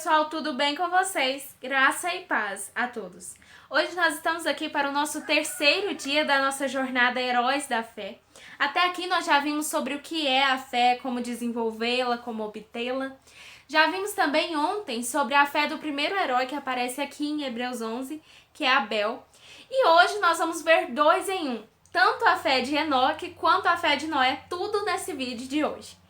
pessoal, tudo bem com vocês? Graça e paz a todos. Hoje nós estamos aqui para o nosso terceiro dia da nossa jornada Heróis da Fé. Até aqui nós já vimos sobre o que é a fé, como desenvolvê-la, como obtê-la. Já vimos também ontem sobre a fé do primeiro herói que aparece aqui em Hebreus 11, que é Abel. E hoje nós vamos ver dois em um, tanto a fé de Enoque quanto a fé de Noé, tudo nesse vídeo de hoje.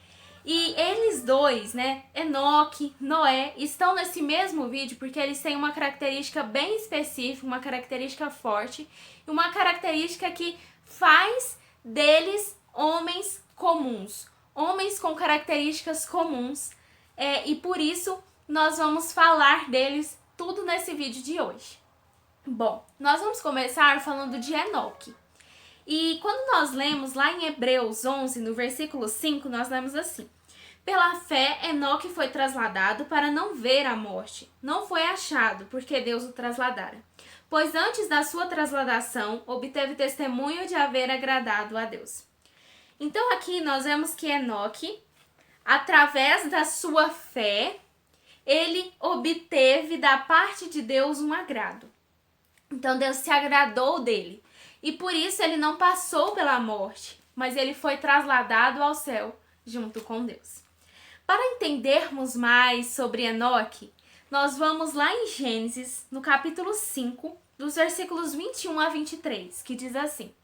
E eles dois, Enoque, Noé, estão nesse mesmo vídeo porque eles têm uma característica bem específica, uma característica forte e uma característica que faz deles homens comuns, homens com características comuns, e por isso nós vamos falar deles tudo nesse vídeo de hoje. Bom, nós vamos começar falando de Enoque. E quando nós lemos lá em Hebreus 11, no versículo 5, nós lemos assim: pela fé, Enoque foi trasladado para não ver a morte. Não foi achado, porque Deus o trasladara. Pois antes da sua trasladação, obteve testemunho de haver agradado a Deus. Então aqui nós vemos que Enoque, através da sua fé, ele obteve da parte de Deus um agrado. Então Deus se agradou dele. E por isso ele não passou pela morte, mas ele foi trasladado ao céu junto com Deus. Para entendermos mais sobre Enoque, nós vamos lá em Gênesis, no capítulo 5, dos versículos 21 a 23, que diz assim: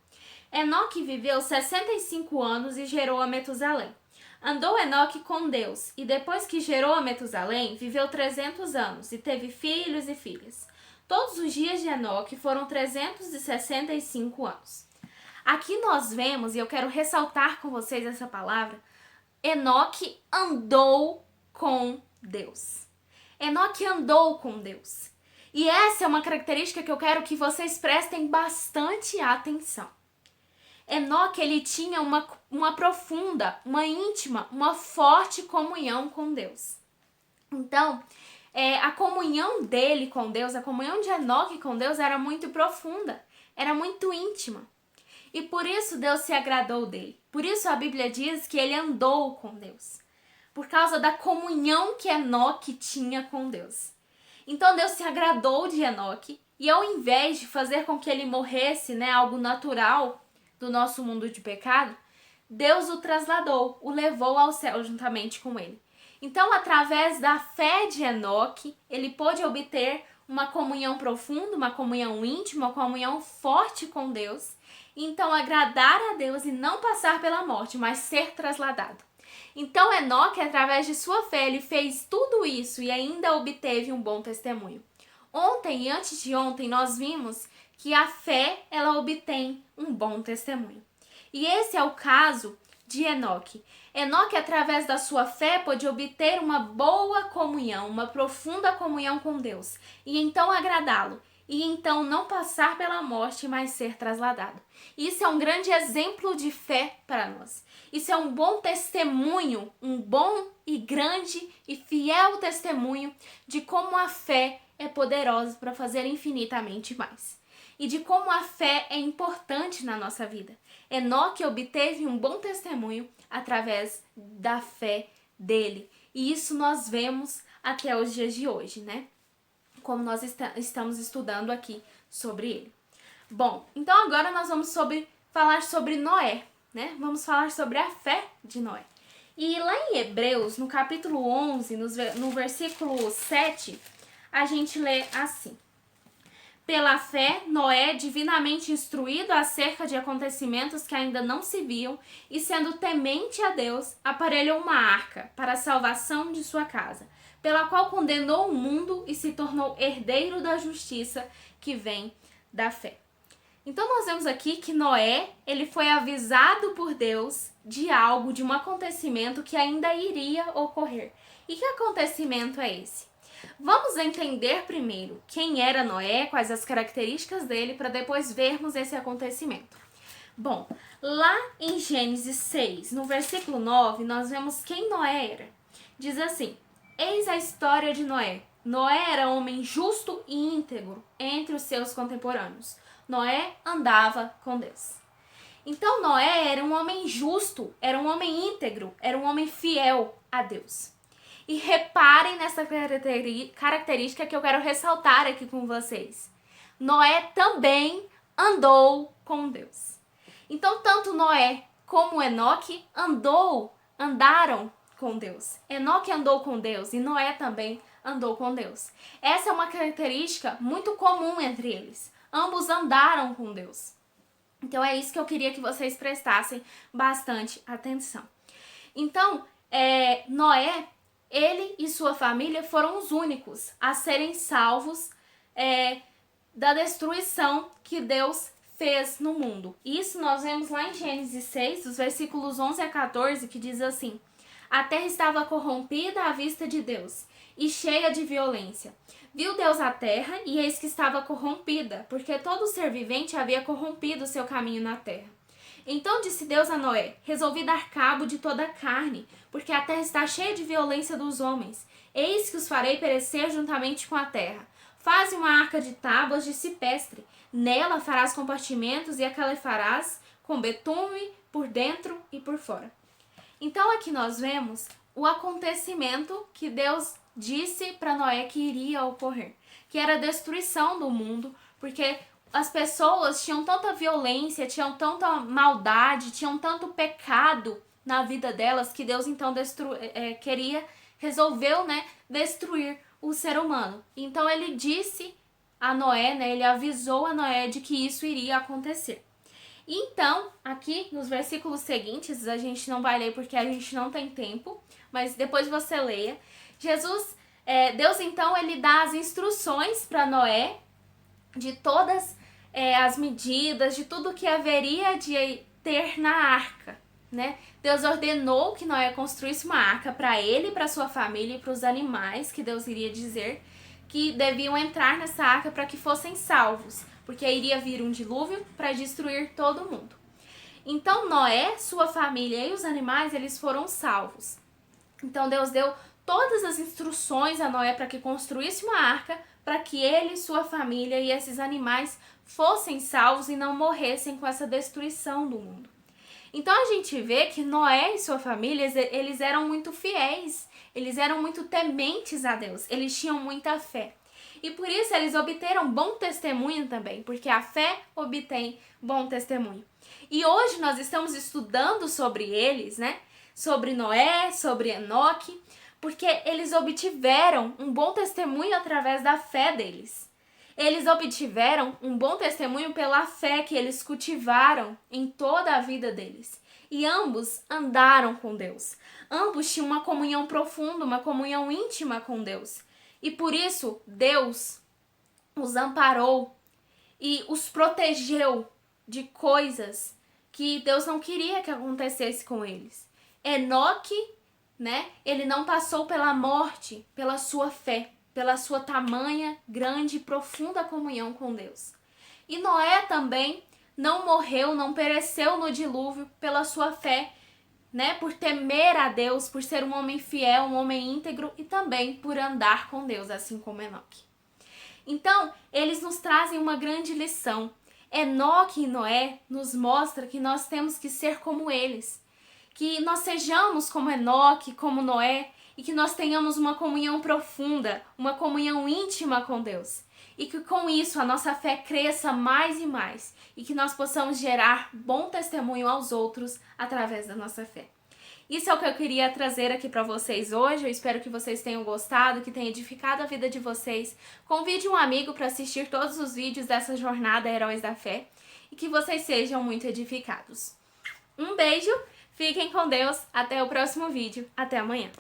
Enoque viveu 65 anos e gerou a Metusalém. Andou Enoque com Deus, e depois que gerou a Metusalém, viveu 300 anos, e teve filhos e filhas. Todos os dias de Enoque foram 365 anos. Aqui nós vemos, e eu quero ressaltar com vocês essa palavra, Enoque andou com Deus. Enoque andou com Deus. E essa é uma característica que eu quero que vocês prestem bastante atenção. Enoque, ele tinha uma profunda, uma íntima, uma forte comunhão com Deus. Então, a comunhão dele com Deus, a comunhão de Enoque com Deus era muito profunda, era muito íntima. E por isso Deus se agradou dele. Por isso a Bíblia diz que ele andou com Deus. Por causa da comunhão que Enoque tinha com Deus. Então Deus se agradou de Enoque e ao invés de fazer com que ele morresse, algo natural do nosso mundo de pecado, Deus o trasladou, o levou ao céu juntamente com ele. Então, através da fé de Enoque, ele pôde obter uma comunhão profunda, uma comunhão íntima, uma comunhão forte com Deus. Então, agradar a Deus e não passar pela morte, mas ser trasladado. Então, Enoque, através de sua fé, ele fez tudo isso e ainda obteve um bom testemunho. Ontem e antes de ontem, nós vimos que a fé, ela obtém um bom testemunho. E esse é o caso de Enoque. Enoque, através da sua fé, pôde obter uma boa comunhão, uma profunda comunhão com Deus, e então agradá-lo, e então não passar pela morte, mas ser trasladado. Isso é um grande exemplo de fé para nós. Isso é um bom testemunho, um bom e grande e fiel testemunho de como a fé é poderosa para fazer infinitamente mais. E de como a fé é importante na nossa vida. Enoque obteve um bom testemunho através da fé dele. E isso nós vemos até os dias de hoje, Como nós estamos estudando aqui sobre ele. Bom, então agora nós vamos falar sobre Noé, Vamos falar sobre a fé de Noé. E lá em Hebreus, no capítulo 11, no versículo 7, a gente lê assim: pela fé, Noé, divinamente instruído acerca de acontecimentos que ainda não se viam, e sendo temente a Deus, aparelhou uma arca para a salvação de sua casa, pela qual condenou o mundo e se tornou herdeiro da justiça que vem da fé. Então nós vemos aqui que Noé, ele foi avisado por Deus de algo, de um acontecimento que ainda iria ocorrer. E que acontecimento é esse? Vamos entender primeiro quem era Noé, quais as características dele, para depois vermos esse acontecimento. Bom, lá em Gênesis 6, no versículo 9, nós vemos quem Noé era. Diz assim: eis a história de Noé. Noé era homem justo e íntegro entre os seus contemporâneos. Noé andava com Deus. Então Noé era um homem justo, era um homem íntegro, era um homem fiel a Deus. E reparem nessa característica que eu quero ressaltar aqui com vocês. Noé também andou com Deus. Então, tanto Noé como Enoque andaram com Deus. Enoque andou com Deus e Noé também andou com Deus. Essa é uma característica muito comum entre eles. Ambos andaram com Deus. Então, é isso que eu queria que vocês prestassem bastante atenção. Então, Noé, ele e sua família foram os únicos a serem salvos da destruição que Deus fez no mundo. Isso nós vemos lá em Gênesis 6, dos versículos 11 a 14, que diz assim: a terra estava corrompida à vista de Deus e cheia de violência. Viu Deus a terra e eis que estava corrompida, porque todo ser vivente havia corrompido o seu caminho na terra. Então disse Deus a Noé: resolvi dar cabo de toda a carne, porque a terra está cheia de violência dos homens. Eis que os farei perecer juntamente com a terra. Faze uma arca de tábuas de cipestre. Nela farás compartimentos e a calefarás com betume por dentro e por fora. Então aqui nós vemos o acontecimento que Deus disse para Noé que iria ocorrer, que era a destruição do mundo, porque as pessoas tinham tanta violência, tinham tanta maldade, tinham tanto pecado na vida delas, que Deus então resolveu destruir o ser humano. Então ele disse a Noé, ele avisou a Noé de que isso iria acontecer. Então, aqui nos versículos seguintes, a gente não vai ler porque a gente não tem tempo, mas depois você leia. Deus então, ele dá as instruções para Noé de todas as medidas, de tudo que haveria de ter na arca, Deus ordenou que Noé construísse uma arca para ele, para sua família e para os animais, que Deus iria dizer que deviam entrar nessa arca para que fossem salvos, porque iria vir um dilúvio para destruir todo mundo. Então Noé, sua família e os animais, eles foram salvos. Então Deus deu todas as instruções a Noé para que construísse uma arca, para que ele, sua família e esses animais fossem salvos e não morressem com essa destruição do mundo. Então a gente vê que Noé e sua família, eles eram muito fiéis, eles eram muito tementes a Deus, eles tinham muita fé. E por isso eles obteram bom testemunho também, porque a fé obtém bom testemunho. E hoje nós estamos estudando sobre eles, sobre Noé, sobre Enoque, porque eles obtiveram um bom testemunho através da fé deles. Eles obtiveram um bom testemunho pela fé que eles cultivaram em toda a vida deles. E ambos andaram com Deus. Ambos tinham uma comunhão profunda, uma comunhão íntima com Deus. E por isso, Deus os amparou e os protegeu de coisas que Deus não queria que acontecesse com eles. Enoque, ele não passou pela morte, pela sua fé, pela sua tamanha, grande e profunda comunhão com Deus. E Noé também não morreu, não pereceu no dilúvio pela sua fé, por temer a Deus, por ser um homem fiel, um homem íntegro e também por andar com Deus, assim como Enoque. Então, eles nos trazem uma grande lição. Enoque e Noé nos mostram que nós temos que ser como eles, que nós sejamos como Enoque, como Noé, e que nós tenhamos uma comunhão profunda, uma comunhão íntima com Deus. E que com isso a nossa fé cresça mais e mais. E que nós possamos gerar bom testemunho aos outros através da nossa fé. Isso é o que eu queria trazer aqui para vocês hoje. Eu espero que vocês tenham gostado, que tenha edificado a vida de vocês. Convide um amigo para assistir todos os vídeos dessa jornada Heróis da Fé. E que vocês sejam muito edificados. Um beijo, fiquem com Deus, até o próximo vídeo. Até amanhã.